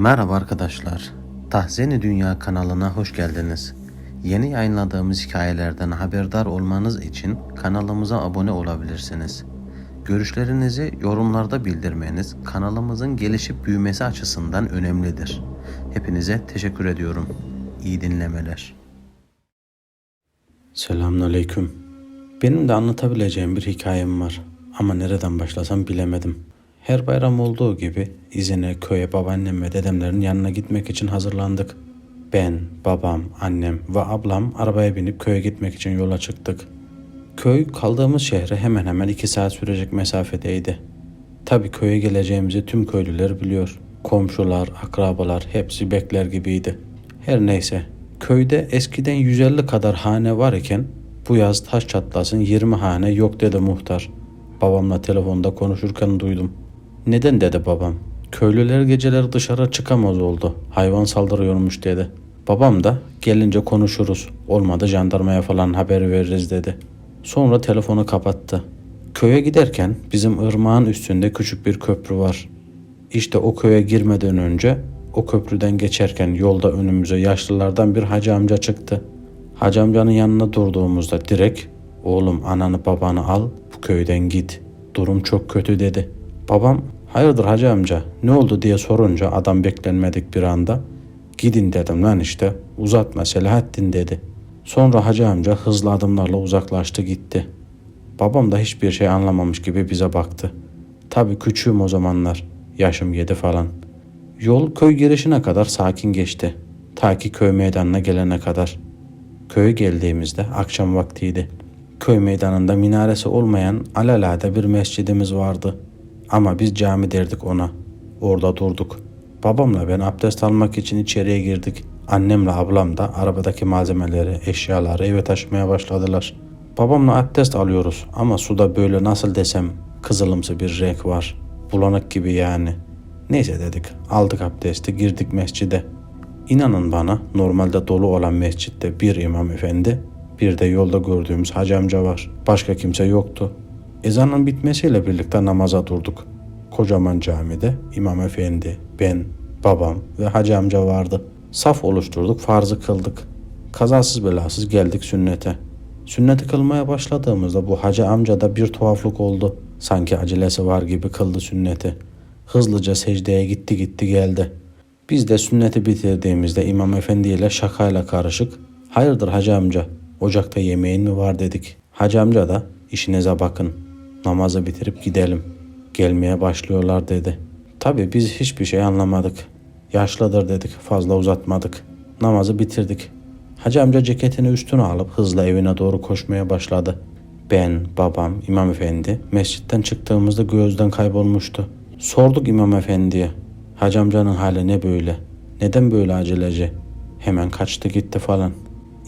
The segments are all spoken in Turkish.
Merhaba arkadaşlar. Tahzeni Dünya kanalına hoş geldiniz. Yeni yayınladığımız hikayelerden haberdar olmanız için kanalımıza abone olabilirsiniz. Görüşlerinizi yorumlarda bildirmeniz kanalımızın gelişip büyümesi açısından önemlidir. Hepinize teşekkür ediyorum. İyi dinlemeler. Selamünaleyküm. Benim de anlatabileceğim bir hikayem var. Ama nereden başlasam bilemedim. Her bayram olduğu gibi izine, köye, babaannem ve dedemlerin yanına gitmek için hazırlandık. Ben, babam, annem ve ablam arabaya binip köye gitmek için yola çıktık. Köy kaldığımız şehre hemen hemen 2 saat sürecek mesafedeydi. Tabii köye geleceğimizi tüm köylüler biliyor. Komşular, akrabalar hepsi bekler gibiydi. Her neyse, köyde eskiden 150 kadar hane var iken bu yaz taş çatlasın 20 hane yok dedi muhtar. Babamla telefonda konuşurken duydum. Neden dedi babam. Köylüler geceleri dışarı çıkamaz oldu. Hayvan saldırıyormuş dedi. Babam da gelince konuşuruz. Olmadı jandarmaya falan haber veririz dedi. Sonra telefonu kapattı. Köye giderken bizim ırmağın üstünde küçük bir köprü var. İşte o köye girmeden önce o köprüden geçerken yolda önümüze yaşlılardan bir hacı amca çıktı. Hacı amcanın yanına durduğumuzda direkt "Oğlum ananı babanı al, bu köyden git. Durum çok kötü" dedi. Babam "Hayırdır hacı amca, ne oldu?" diye sorunca adam beklenmedik bir anda "Gidin" dedim lan işte, uzatma Selahattin" dedi. Sonra hacı amca hızlı adımlarla uzaklaştı gitti. Babam da hiçbir şey anlamamış gibi bize baktı. Tabii küçüğüm o zamanlar, yaşım 7 falan. Yol köy girişine kadar sakin geçti. Ta ki köy meydanına gelene kadar. Köye geldiğimizde akşam vaktiydi. Köy meydanında minaresi olmayan alelade bir mescidimiz vardı. Ama biz cami derdik ona. Orada durduk. Babamla ben abdest almak için içeriye girdik. Annemle ablam da arabadaki malzemeleri, eşyaları eve taşımaya başladılar. Babamla abdest alıyoruz ama suda böyle nasıl desem kızılımsı bir renk var. Bulanık gibi yani. Neyse dedik, aldık abdesti, girdik mescide. İnanın bana, normalde dolu olan mescitte bir imam efendi, bir de yolda gördüğümüz hacı amca var. Başka kimse yoktu. Ezanın bitmesiyle birlikte namaza durduk. Kocaman camide imam efendi, ben, babam ve hacı amca vardı. Saf oluşturduk, farzı kıldık. Kazasız belasız geldik sünnete. Sünneti kılmaya başladığımızda bu hacı amcada bir tuhaflık oldu. Sanki acelesi var gibi kıldı sünneti. Hızlıca secdeye gitti geldi. Biz de sünneti bitirdiğimizde imam efendi ile şakayla karışık "Hayırdır hacı amca, ocakta yemeğin mi var?" dedik. Hacı amca da "İşinize bakın, namazı bitirip gidelim. Gelmeye başlıyorlar" dedi. Tabii biz hiçbir şey anlamadık. Yaşlıdır dedik, fazla uzatmadık. Namazı bitirdik. Hacı amca ceketini üstüne alıp hızla evine doğru koşmaya başladı. Ben, babam, imam efendi mescitten çıktığımızda gözden kaybolmuştu. Sorduk imam efendiye. Hacı amcanın hali ne böyle? Neden böyle aceleci? Hemen kaçtı gitti falan.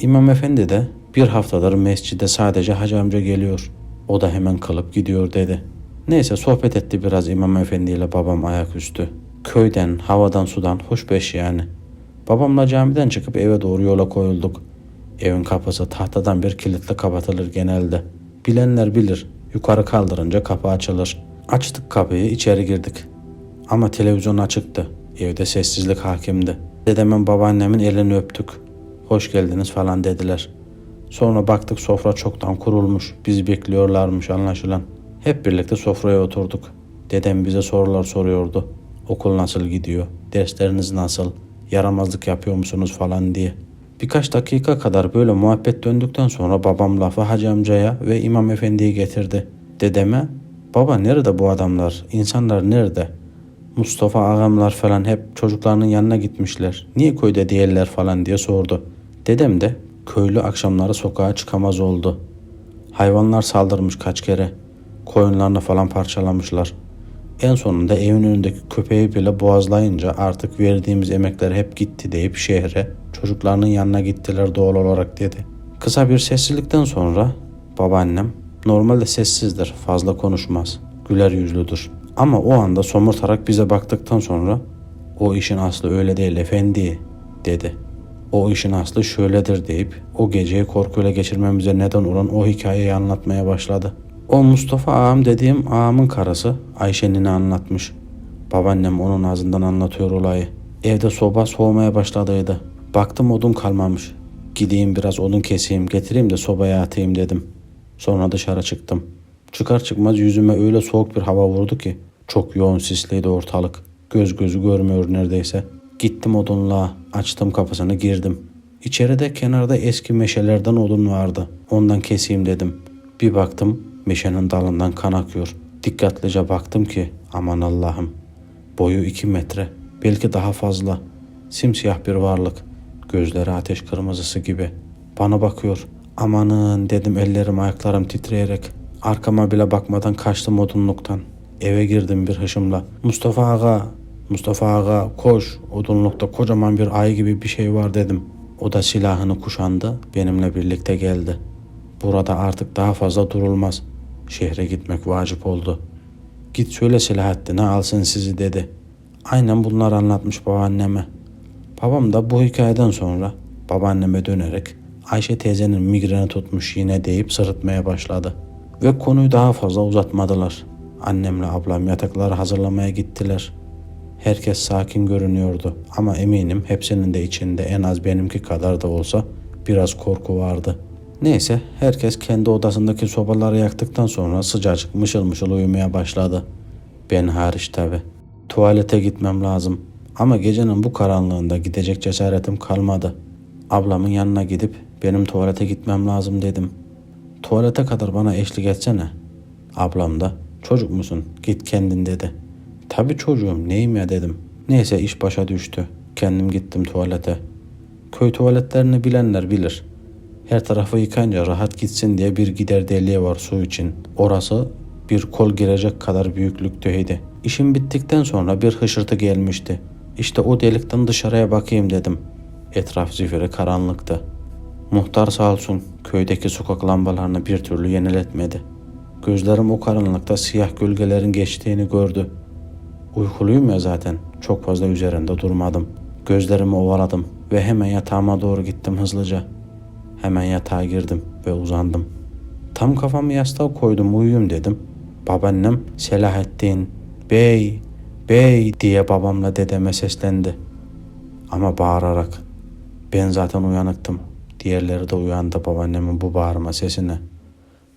İmam efendi de bir haftadır mescide sadece hacı amca geliyor. O da hemen kılıp gidiyor dedi. Neyse sohbet etti biraz imam efendiyle babam ayaküstü. Köyden, havadan, sudan hoş beş yani. Babamla camiden çıkıp eve doğru yola koyulduk. Evin kapısı tahtadan bir kilitle kapatılır genelde. Bilenler bilir, yukarı kaldırınca kapı açılır. Açtık kapıyı, içeri girdik. Ama televizyon açıktı. Evde sessizlik hakimdi. Dedemin babaannemin elini öptük. "Hoş geldiniz" falan dediler. Sonra baktık sofra çoktan kurulmuş. Bizi bekliyorlarmış anlaşılan. Hep birlikte sofraya oturduk. Dedem bize sorular soruyordu. Okul nasıl gidiyor? Dersleriniz nasıl? Yaramazlık yapıyor musunuz falan diye. Birkaç dakika kadar böyle muhabbet döndükten sonra babam lafı hacı amcaya ve imam efendiyi getirdi. Dedeme "Baba nerede bu adamlar? İnsanlar nerede? Mustafa ağamlar falan hep çocuklarının yanına gitmişler. Niye köyde değiller falan" diye sordu. Dedem de köylü akşamları sokağa çıkamaz oldu. Hayvanlar saldırmış kaç kere. Koyunlarını falan parçalamışlar. En sonunda evin önündeki köpeği bile boğazlayınca artık verdiğimiz emekler hep gitti deyip şehre, çocuklarının yanına gittiler doğal olarak dedi. Kısa bir sessizlikten sonra babaannem normalde sessizdir, fazla konuşmaz, güler yüzlüdür. Ama o anda somurtarak bize baktıktan sonra "O işin aslı öyle değil efendi" dedi. "O işin aslı şöyledir" deyip o geceyi korkuyla geçirmemize neden olan o hikayeyi anlatmaya başladı. O Mustafa ağam dediğim ağamın karısı Ayşe'nin anlatmış. Babaannem onun ağzından anlatıyor olayı. Evde soba soğumaya başladıydı. Baktım odun kalmamış. Gideyim biraz odun keseyim getireyim de sobaya atayım dedim. Sonra dışarı çıktım. Çıkar çıkmaz yüzüme öyle soğuk bir hava vurdu ki. Çok yoğun sisliydi ortalık. Göz gözü görmüyor neredeyse. Gittim odunluğa, açtım kapısını girdim. İçeride kenarda eski meşelerden odun vardı. Ondan keseyim dedim. Bir baktım meşenin dalından kan akıyor. Dikkatlice baktım ki aman Allah'ım. Boyu 2 metre, belki daha fazla. Simsiyah bir varlık. Gözleri ateş kırmızısı gibi. Bana bakıyor. Amanın dedim, ellerim ayaklarım titreyerek. Arkama bile bakmadan kaçtım odunluktan. Eve girdim bir hışımla. Mustafa ağa, Mustafa ağa koş. Odunlukta kocaman bir ay gibi bir şey var dedim. O da silahını kuşandı, benimle birlikte geldi. Burada artık daha fazla durulmaz. Şehre gitmek vacip oldu. Git söyle Selahattin'e alsın sizi dedi. Aynen bunları anlatmış babaanneme. Babam da bu hikayeden sonra babaanneme dönerek Ayşe teyzenin migreni tutmuş yine deyip sırıtmaya başladı. Ve konuyu daha fazla uzatmadılar. Annemle ablam yatakları hazırlamaya gittiler. Herkes sakin görünüyordu ama eminim hepsinin de içinde en az benimki kadar da olsa biraz korku vardı. Neyse herkes kendi odasındaki sobaları yaktıktan sonra sıcacık mışıl mışıl uyumaya başladı. Ben hariç tabi. Tuvalete gitmem lazım ama gecenin bu karanlığında gidecek cesaretim kalmadı. Ablamın yanına gidip benim tuvalete gitmem lazım dedim. Tuvalete kadar bana eşlik etsene. Ablam da çocuk musun git kendin dedi. Tabii çocuğum neyim ya dedim. Neyse iş başa düştü. Kendim gittim tuvalete. Köy tuvaletlerini bilenler bilir. Her tarafı yıkayınca rahat gitsin diye bir gider deliği var su için. Orası bir kol girecek kadar büyüklükteydi. İşim bittikten sonra bir hışırtı gelmişti. İşte o delikten dışarıya bakayım dedim. Etraf zifiri karanlıktı. Muhtar sağ olsun köydeki sokak lambalarını bir türlü yeniletmedi. Gözlerim o karanlıkta siyah gölgelerin geçtiğini gördü. Uykuluyum ya zaten. Çok fazla üzerinde durmadım. Gözlerimi ovaladım ve hemen yatağıma doğru gittim hızlıca. Hemen yatağa girdim ve uzandım. Tam kafamı yastığa koydum uyuyayım dedim. Babaannem Selahattin, bey, bey diye babamla dedeme seslendi. Ama bağırarak. Ben zaten uyanıktım. Diğerleri de uyandı babaannemin bu bağırma sesine.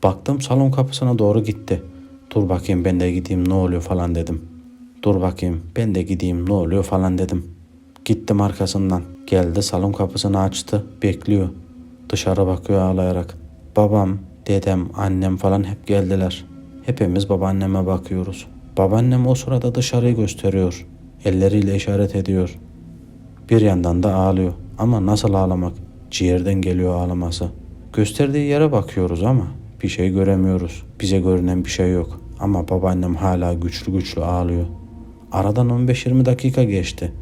Baktım salon kapısına doğru gitti. Dur bakayım ben de gideyim ne oluyor falan dedim. Dur bakayım ben de gideyim ne oluyor falan dedim. Gittim arkasından. Geldi salon kapısını açtı. Bekliyor. Dışarı bakıyor ağlayarak. Babam, dedem, annem falan hep geldiler. Hepimiz babaanneme bakıyoruz. Babaannem o sırada dışarıyı gösteriyor. Elleriyle işaret ediyor. Bir yandan da ağlıyor. Ama nasıl ağlamak? Ciğerden geliyor ağlaması. Gösterdiği yere bakıyoruz ama bir şey göremiyoruz. Bize görünen bir şey yok. Ama babaannem hala güçlü güçlü ağlıyor. Aradan 15-20 dakika geçti.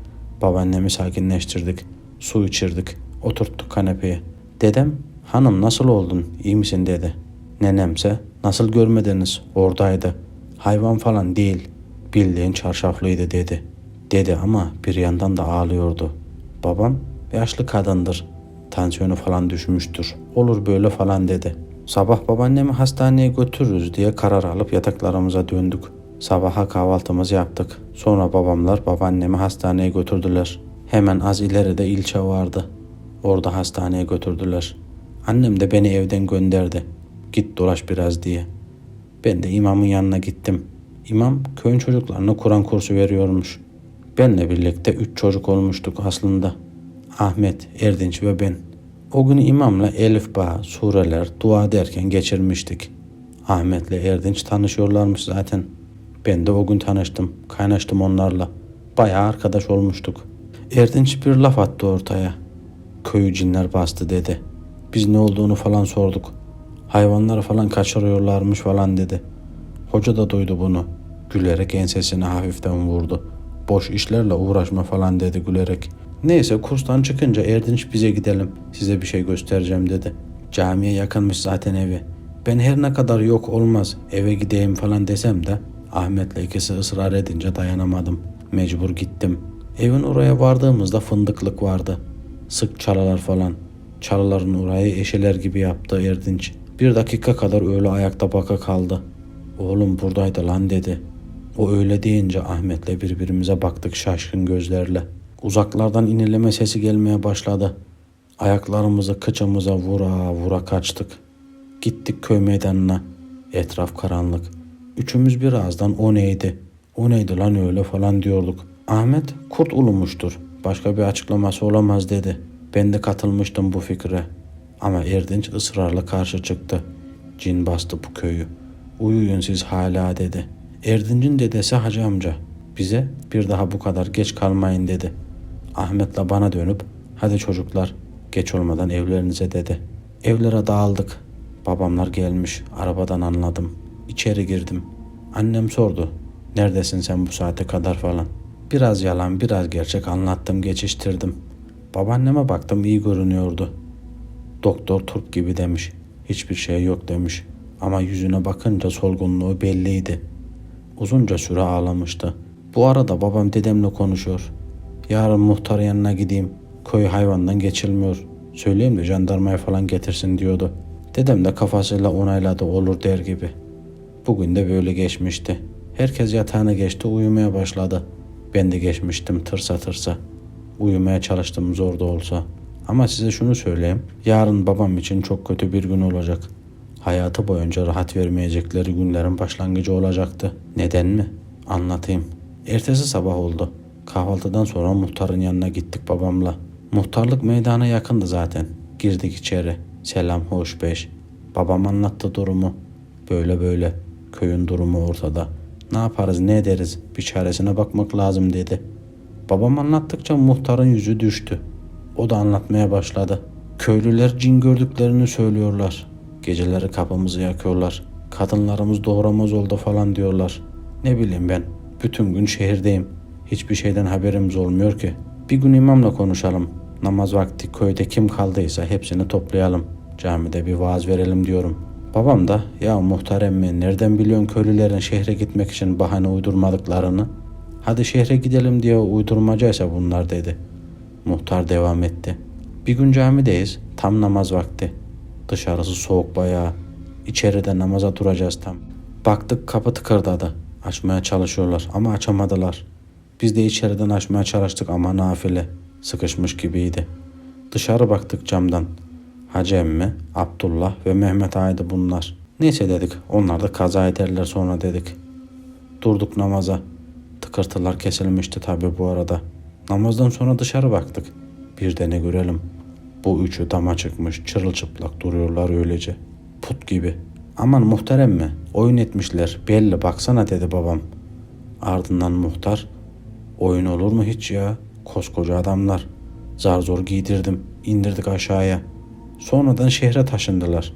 Babaannemi sakinleştirdik. Su içirdik. Oturttuk kanepeye. Dedem, hanım nasıl oldun, iyi misin dedi. Nenemse, nasıl görmediniz, oradaydı. Hayvan falan değil, bildiğin çarşaflıydı dedi. Dedi ama bir yandan da ağlıyordu. Babam, yaşlı kadındır. Tansiyonu falan düşmüştür. Olur böyle falan dedi. Sabah babaannemi hastaneye götürürüz diye karar alıp yataklarımıza döndük. Sabaha kahvaltımızı yaptık. Sonra babamlar babaannemi hastaneye götürdüler. Hemen az ileride ilçe vardı. Orada hastaneye götürdüler. Annem de beni evden gönderdi. Git dolaş biraz diye. Ben de imamın yanına gittim. İmam köyün çocuklarına Kur'an kursu veriyormuş. Benle birlikte 3 çocuk olmuştuk aslında. Ahmet, Erdinç ve ben. O gün imamla elif bağ, sureler, dua derken geçirmiştik. Ahmet'le Erdinç tanışıyorlarmış zaten. Ben de o gün tanıştım, kaynaştım onlarla. Bayağı arkadaş olmuştuk. Erdinç bir laf attı ortaya. Köyü cinler bastı dedi. Biz ne olduğunu falan sorduk. Hayvanları falan kaçırıyorlarmış falan dedi. Hoca da duydu bunu. Gülerek ensesine hafiften vurdu. Boş işlerle uğraşma falan dedi gülerek. Neyse kurstan çıkınca Erdinç bize gidelim. Size bir şey göstereceğim dedi. Camiye yakınmış zaten evi. Ben her ne kadar yok olmaz eve gideyim falan desem de Ahmet'le ikisi ısrar edince dayanamadım. Mecbur gittim. Evin oraya vardığımızda fındıklık vardı. Sık çalılar falan. Çalıların orayı eşeler gibi yaptı Erdinç. 1 dakika kadar öyle ayakta baka kaldı. Oğlum buradaydı lan dedi. O öyle deyince Ahmet'le birbirimize baktık şaşkın gözlerle. Uzaklardan inileme sesi gelmeye başladı. Ayaklarımızı kıçımıza vura vura kaçtık. Gittik köy meydanına. Etraf karanlık. Üçümüz birazdan o neydi? O neydi lan öyle falan diyorduk. Ahmet kurt ulumuştur. Başka bir açıklaması olamaz dedi. Ben de katılmıştım bu fikre. Ama Erdinç ısrarla karşı çıktı. Cin bastı bu köyü. Uyuyun siz hala dedi. Erdinç'in dedesi Hacı amca. Bize bir daha bu kadar geç kalmayın dedi. Ahmet'le bana dönüp hadi çocuklar geç olmadan evlerinize dedi. Evlere dağıldık. Babamlar gelmiş. Arabadan anladım. İçeri girdim. Annem sordu. Neredesin sen bu saate kadar falan. Biraz yalan biraz gerçek anlattım geçiştirdim. Babaanneme baktım iyi görünüyordu. Doktor turp gibi demiş. Hiçbir şey yok demiş. Ama yüzüne bakınca solgunluğu belliydi. Uzunca süre ağlamıştı. Bu arada babam dedemle konuşuyor. Yarın muhtar yanına gideyim. Köy hayvandan geçilmiyor. Söyleyeyim de jandarmaya falan getirsin diyordu. Dedem de kafasıyla onayladı olur der gibi. Bugün de böyle geçmişti. Herkes yatağına geçti uyumaya başladı. Ben de geçmiştim tırsa tırsa. Uyumaya çalıştım zor da olsa. Ama size şunu söyleyeyim. Yarın babam için çok kötü bir gün olacak. Hayatı boyunca rahat vermeyecekleri günlerin başlangıcı olacaktı. Neden mi? Anlatayım. Ertesi sabah oldu. Kahvaltıdan sonra muhtarın yanına gittik babamla. Muhtarlık meydana yakındı zaten. Girdik içeri. Selam hoş beş. Babam anlattı durumu. Böyle böyle. Köyün durumu ortada. Ne yaparız ne ederiz bir çaresine bakmak lazım dedi. Babam anlattıkça muhtarın yüzü düştü. O da anlatmaya başladı. Köylüler cin gördüklerini söylüyorlar. Geceleri kapımızı yakıyorlar. Kadınlarımız doğramaz oldu falan diyorlar. Ne bileyim ben. Bütün gün şehirdeyim. Hiçbir şeyden haberimiz olmuyor ki. Bir gün imamla konuşalım. Namaz vakti köyde kim kaldıysa hepsini toplayalım. Camide bir vaaz verelim diyorum. Babam da ya muhtar emmi nereden biliyorsun köylülerin şehre gitmek için bahane uydurmadıklarını? Hadi şehre gidelim diye uydurmacaysa bunlar dedi. Muhtar devam etti. Bir gün camideyiz. Tam namaz vakti. Dışarısı soğuk bayağı. İçeride namaza duracağız tam. Baktık kapı tıkırdadı. Açmaya çalışıyorlar ama açamadılar. Biz de içeriden açmaya çalıştık ama nafile. Sıkışmış gibiydi. Dışarı baktık camdan. Hacı emmi, Abdullah ve Mehmet Ağa'ydı bunlar. Neyse dedik onlar da kaza ederler sonra dedik. Durduk namaza. Tıkırtılar kesilmişti tabi bu arada. Namazdan sonra dışarı baktık. Bir de ne görelim. Bu üçü dama çıkmış çırılçıplak duruyorlar öylece. Put gibi. Aman muhterem mi? Oyun etmişler belli baksana dedi babam. Ardından muhtar oyun olur mu hiç ya? Koskoca adamlar. Zar zor giydirdim. İndirdik aşağıya. Sonradan şehre taşındılar.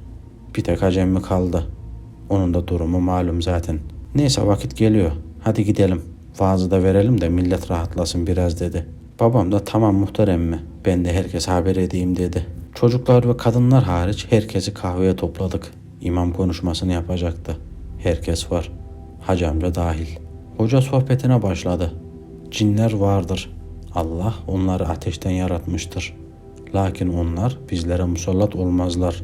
Bir tek acemi kaldı. Onun da durumu malum zaten. Neyse vakit geliyor. Hadi gidelim. Vaazı da verelim de millet rahatlasın biraz dedi. Babam da tamam muhterem mi? Ben de herkese haber edeyim dedi. Çocuklar ve kadınlar hariç herkesi kahveye topladık. İmam konuşmasını yapacaktı. Herkes var. Hacı amca dahil. Hoca sohbetine başladı. Cinler vardır. Allah onları ateşten yaratmıştır. Lakin onlar bizlere musallat olmazlar.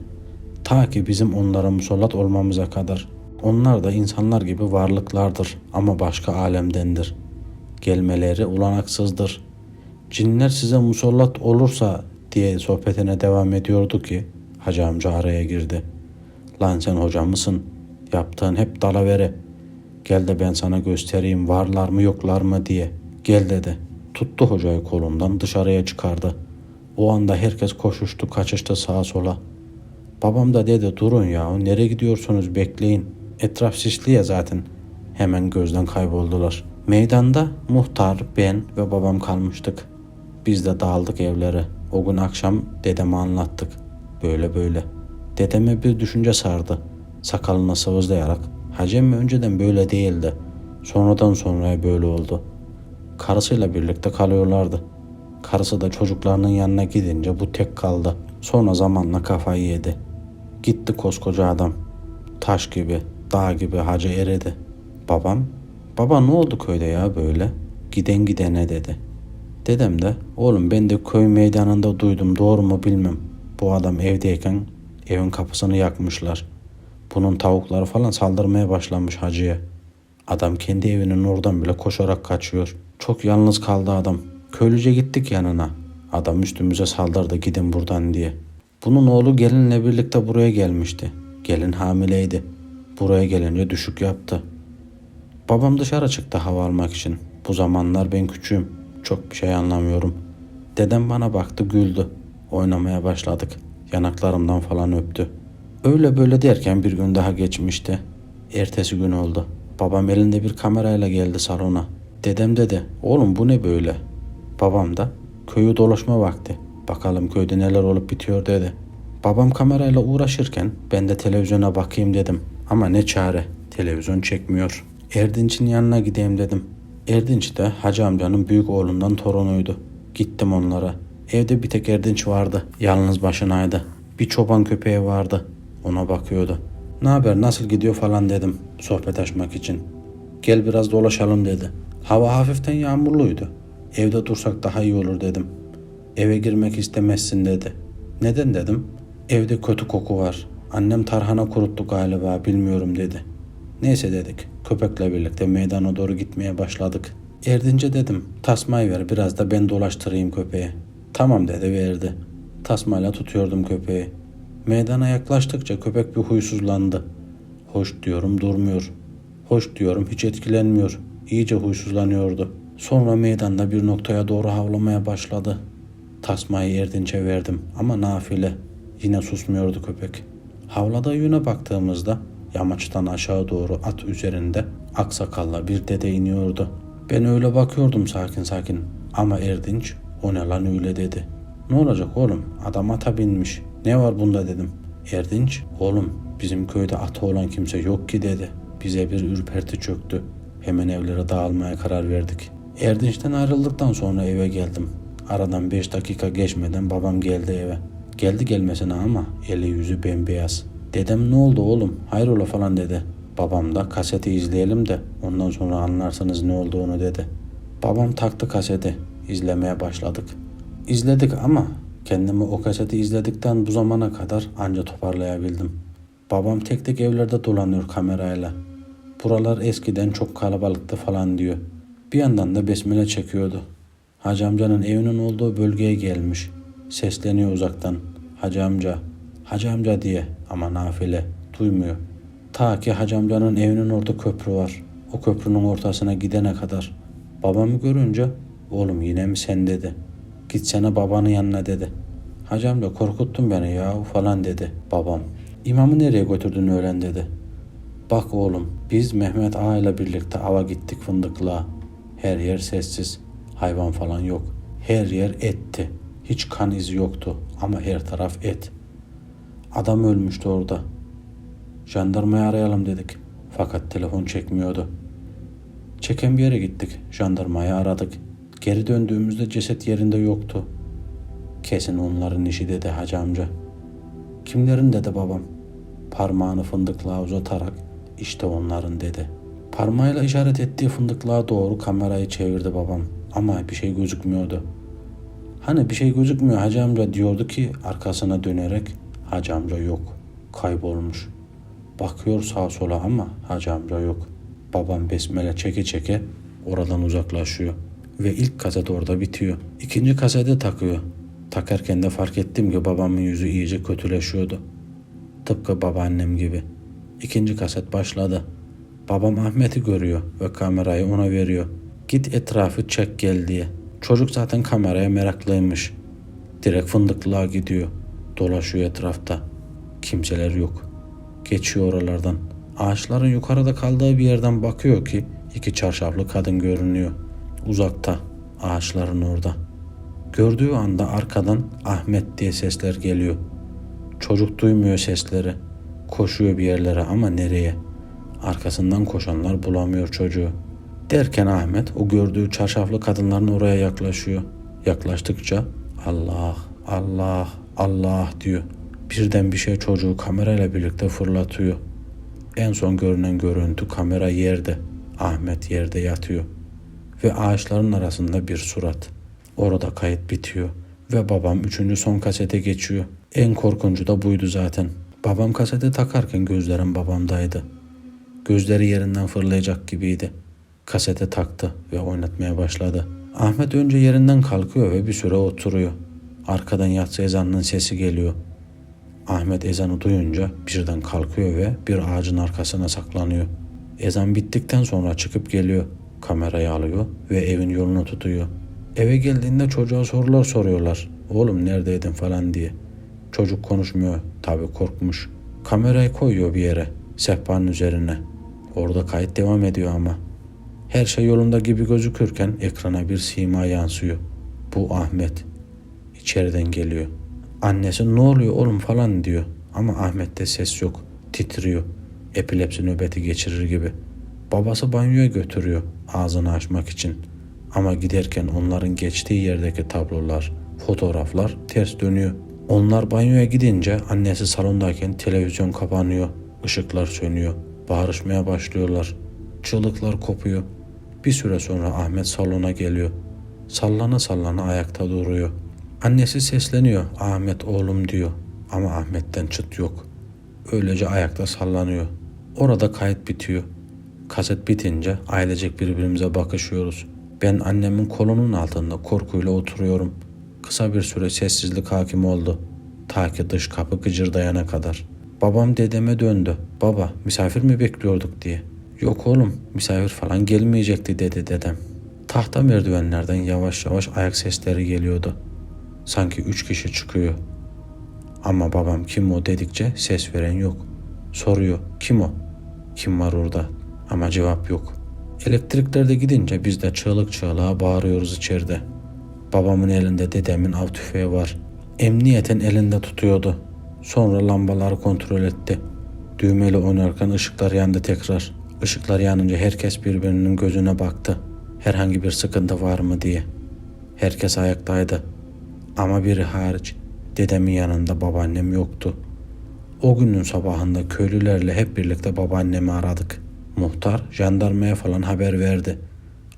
Ta ki bizim onlara musallat olmamıza kadar. Onlar da insanlar gibi varlıklardır ama başka alemdendir. Gelmeleri olanaksızdır. Cinler size musallat olursa diye sohbetine devam ediyordu ki Hacı amca araya girdi. Lan sen hoca mısın? Yaptığın hep dalavere. Gel de ben sana göstereyim varlar mı yoklar mı diye. Gel dedi. Tuttu hocayı kolundan dışarıya çıkardı. O anda herkes koşuştu kaçıştı sağa sola. Babam da dedi durun ya nereye gidiyorsunuz bekleyin. Etraf sisli ya zaten. Hemen gözden kayboldular. Meydanda muhtar, ben ve babam kalmıştık. Biz de dağıldık evlere. O gün akşam dedeme anlattık. Böyle böyle. Dedeme bir düşünce sardı. Sakalına sıvızlayarak. Hacı emmi önceden böyle değildi. Sonradan sonraya böyle oldu. Karısıyla birlikte kalıyorlardı. Karısı da çocuklarının yanına gidince bu tek kaldı. Sonra zamanla kafayı yedi. Gitti koskoca adam. Taş gibi, dağ gibi hacı eridi. Babam, baba ne oldu köyde ya böyle? Giden gidene dedi. Dedem de, oğlum ben de köy meydanında duydum doğru mu bilmem. Bu adam evdeyken evin kapısını yakmışlar. Bunun tavukları falan saldırmaya başlamış hacıya. Adam kendi evinin oradan bile koşarak kaçıyor. Çok yalnız kaldı adam. Köylüce gittik yanına. Adam üstümüze saldırdı gidin buradan diye. Bunun oğlu gelinle birlikte buraya gelmişti. Gelin hamileydi. Buraya gelince düşük yaptı. Babam dışarı çıktı hava almak için. Bu zamanlar ben küçüğüm. Çok bir şey anlamıyorum. Dedem bana baktı güldü. Oynamaya başladık. Yanaklarımdan falan öptü. Öyle böyle derken bir gün daha geçmişti. Ertesi gün oldu. Babam elinde bir kamerayla geldi salona. Dedem dedi, oğlum bu ne böyle? Babam da, köyü dolaşma vakti. Bakalım köyde neler olup bitiyor dedi. Babam kamerayla uğraşırken ben de televizyona bakayım dedim. Ama ne çare, televizyon çekmiyor. Erdinç'in yanına gideyim dedim. Erdinç de Hacı amcanın büyük oğlundan torunuydu. Gittim onlara. Evde bir tek Erdinç vardı. Yalnız başınaydı. Bir çoban köpeği vardı. Ona bakıyordu. Ne haber, nasıl gidiyor falan dedim sohbet açmak için. Gel biraz dolaşalım dedi. Hava hafiften yağmurluydu. Evde dursak daha iyi olur dedim. Eve girmek istemezsin dedi. Neden dedim. Evde kötü koku var. Annem tarhana kuruttu galiba bilmiyorum dedi. Neyse dedik. Köpekle birlikte meydana doğru gitmeye başladık. Erdince dedim tasmayı ver biraz da ben dolaştırayım köpeği. Tamam dedi verdi. Tasmayla tutuyordum köpeği. Meydana yaklaştıkça köpek bir huysuzlandı. Hoş diyorum durmuyor. Hoş diyorum hiç etkilenmiyor. İyice huysuzlanıyordu. Sonra meydanda bir noktaya doğru havlamaya başladı. Tasmayı Erdinç'e verdim ama nafile. Yine susmuyordu köpek. Havladığı yöne baktığımızda yamaçtan aşağı doğru at üzerinde aksakallı bir dede iniyordu. Ben öyle bakıyordum sakin sakin ama Erdinç o ne lan öyle dedi. Ne olacak oğlum adam ata binmiş. Ne var bunda dedim. Erdinç oğlum bizim köyde atı olan kimse yok ki dedi. Bize bir ürperti çöktü. Hemen evlere dağılmaya karar verdik. Erdinç'ten ayrıldıktan sonra eve geldim. Aradan 5 dakika geçmeden babam geldi eve. Geldi gelmesine ama eli yüzü bembeyaz. Dedem ne oldu oğlum hayrola falan dedi. Babam da kaseti izleyelim de ondan sonra anlarsınız ne olduğunu dedi. Babam taktı kaseti. İzlemeye başladık. İzledik ama kendimi o kaseti izledikten bu zamana kadar anca toparlayabildim. Babam tek tek evlerde dolanıyor kamerayla. Buralar eskiden çok kalabalıktı falan diyor. Bir yandan da besmele çekiyordu. Hacı amcanın evinin olduğu bölgeye gelmiş. Sesleniyor uzaktan. Hacı amca, Hacı amca diye ama nafile duymuyor. Ta ki Hacı amcanın evinin orada köprü var. O köprünün ortasına gidene kadar. Babamı görünce oğlum yine mi sen dedi. Gitsene babanın yanına dedi. Hacı amca korkuttun beni ya falan dedi babam. İmamı nereye götürdün öğlen dedi. Bak oğlum biz Mehmet Ağa ile birlikte ava gittik fındıklığa. Her yer sessiz. Hayvan falan yok. Her yer etti. Hiç kan izi yoktu ama her taraf et. Adam ölmüştü orada. Jandarmayı arayalım dedik. Fakat telefon çekmiyordu. Çeken bir yere gittik. Jandarmayı aradık. Geri döndüğümüzde ceset yerinde yoktu. Kesin onların işi dedi hacı amca. Kimlerin dedi babam. Parmağını fındıklığa uzatarak işte onların dedi. Parmağıyla işaret ettiği fındıklığa doğru kamerayı çevirdi babam. Ama bir şey gözükmüyordu. Hani bir şey gözükmüyor hacı amca diyordu ki arkasına dönerek hacı amca yok. Kaybolmuş. Bakıyor sağa sola ama hacı amca yok. Babam besmele çeke çeke oradan uzaklaşıyor. Ve ilk kaset orada bitiyor. İkinci kasete takıyor. Takarken de fark ettim ki babamın yüzü iyice kötüleşiyordu. Tıpkı babaannem gibi. İkinci kaset başladı. Babam Ahmet'i görüyor ve kamerayı ona veriyor. Git etrafı çek gel diye. Çocuk zaten kameraya meraklıymış. Direkt fındıklığa gidiyor. Dolaşıyor etrafta. Kimseler yok. Geçiyor oralardan. Ağaçların yukarıda kaldığı bir yerden bakıyor ki 2 çarşaflı kadın görünüyor. Uzakta, ağaçların orada. Gördüğü anda arkadan Ahmet diye sesler geliyor. Çocuk duymuyor sesleri. Koşuyor bir yerlere ama nereye? Arkasından koşanlar bulamıyor çocuğu. Derken Ahmet o gördüğü çarşaflı kadınların oraya yaklaşıyor. Yaklaştıkça Allah, Allah, Allah diyor. Birden bir şey çocuğu kamerayla birlikte fırlatıyor. En son görünen görüntü kamera yerde. Ahmet yerde yatıyor. Ve ağaçların arasında bir surat. Orada kayıt bitiyor. Ve babam 3. son kasete geçiyor. En korkuncu da buydu zaten. Babam kasete takarken gözlerim babamdaydı. Gözleri yerinden fırlayacak gibiydi. Kasete taktı ve oynatmaya başladı. Ahmet önce yerinden kalkıyor ve bir süre oturuyor. Arkadan yatsı ezanının sesi geliyor. Ahmet ezanı duyunca birden kalkıyor ve bir ağacın arkasına saklanıyor. Ezan bittikten sonra çıkıp geliyor. Kamerayı alıyor ve evin yolunu tutuyor. Eve geldiğinde çocuğa sorular soruyorlar. Oğlum neredeydin falan diye. Çocuk konuşmuyor. Tabii korkmuş. Kamerayı koyuyor bir yere. Sehpanın üzerine. Orada kayıt devam ediyor ama. Her şey yolunda gibi gözükürken ekrana bir sima yansıyor. Bu Ahmet. İçeriden geliyor. Annesi ne oluyor oğlum falan diyor. Ama Ahmet'te ses yok. Titriyor. Epilepsi nöbeti geçirir gibi. Babası banyoya götürüyor ağzını açmak için. Ama giderken onların geçtiği yerdeki tablolar, fotoğraflar ters dönüyor. Onlar banyoya gidince annesi salondayken televizyon kapanıyor. Işıklar sönüyor. Bağırışmaya başlıyorlar. Çığlıklar kopuyor. Bir süre sonra Ahmet salona geliyor. Sallana sallana ayakta duruyor. Annesi sesleniyor. Ahmet oğlum diyor. Ama Ahmet'ten çıt yok. Öylece ayakta sallanıyor. Orada kayıt bitiyor. Kaset bitince ailecek birbirimize bakışıyoruz. Ben annemin kolunun altında korkuyla oturuyorum. Kısa bir süre sessizlik hakim oldu. Ta ki dış kapı gıcırdayana kadar. Babam dedeme döndü. Baba misafir mi bekliyorduk diye. Yok oğlum misafir falan gelmeyecekti dedi dedem. Tahta merdivenlerden yavaş yavaş ayak sesleri geliyordu. Sanki 3 kişi çıkıyor. Ama babam kim o dedikçe ses veren yok. Soruyor kim o? Kim var orada? Ama cevap yok. Elektrikler de gidince biz de çığlık çığlığa bağırıyoruz içeride. Babamın elinde dedemin av tüfeği var. Emniyeten elinde tutuyordu. Sonra lambaları kontrol etti. Düğmeyle oynarken ışıklar yandı tekrar. Işıklar yanınca herkes birbirinin gözüne baktı. Herhangi bir sıkıntı var mı diye. Herkes ayaktaydı. Ama biri hariç. Dedemin yanında babaannem yoktu. O günün sabahında köylülerle hep birlikte babaannemi aradık. Muhtar jandarmaya falan haber verdi.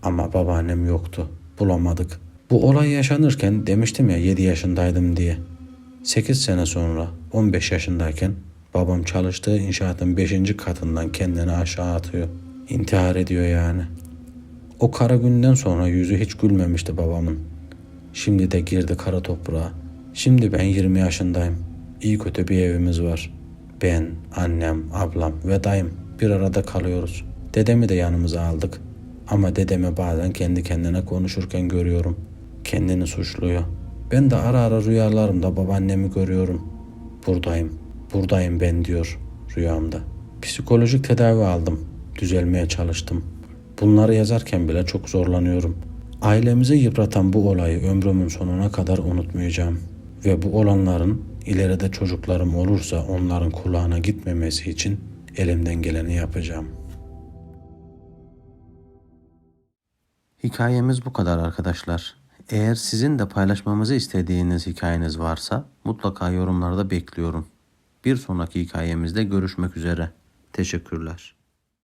Ama babaannem yoktu. Bulamadık. Bu olay yaşanırken demiştim ya 7 yaşındaydım diye. 8 sene sonra 15 yaşındayken babam çalıştığı inşaatın 5. katından kendini aşağı atıyor. İntihar ediyor yani. O kara günden sonra yüzü hiç gülmemişti babamın. Şimdi de girdi kara toprağa. Şimdi ben 20 yaşındayım. İyi kötü bir evimiz var. Ben, annem, ablam ve dayım bir arada kalıyoruz. Dedemi de yanımıza aldık. Ama dedemi bazen kendi kendine konuşurken görüyorum. Kendini suçluyor. Ben de ara ara rüyalarımda babaannemi görüyorum. Buradayım, buradayım ben diyor rüyamda. Psikolojik tedavi aldım. Düzelmeye çalıştım. Bunları yazarken bile çok zorlanıyorum. Ailemizi yıpratan bu olayı ömrümün sonuna kadar unutmayacağım. Ve bu olanların ileride çocuklarım olursa onların kulağına gitmemesi için elimden geleni yapacağım. Hikayemiz bu kadar arkadaşlar. Eğer sizin de paylaşmamızı istediğiniz hikayeniz varsa mutlaka yorumlarda bekliyorum. Bir sonraki hikayemizde görüşmek üzere. Teşekkürler.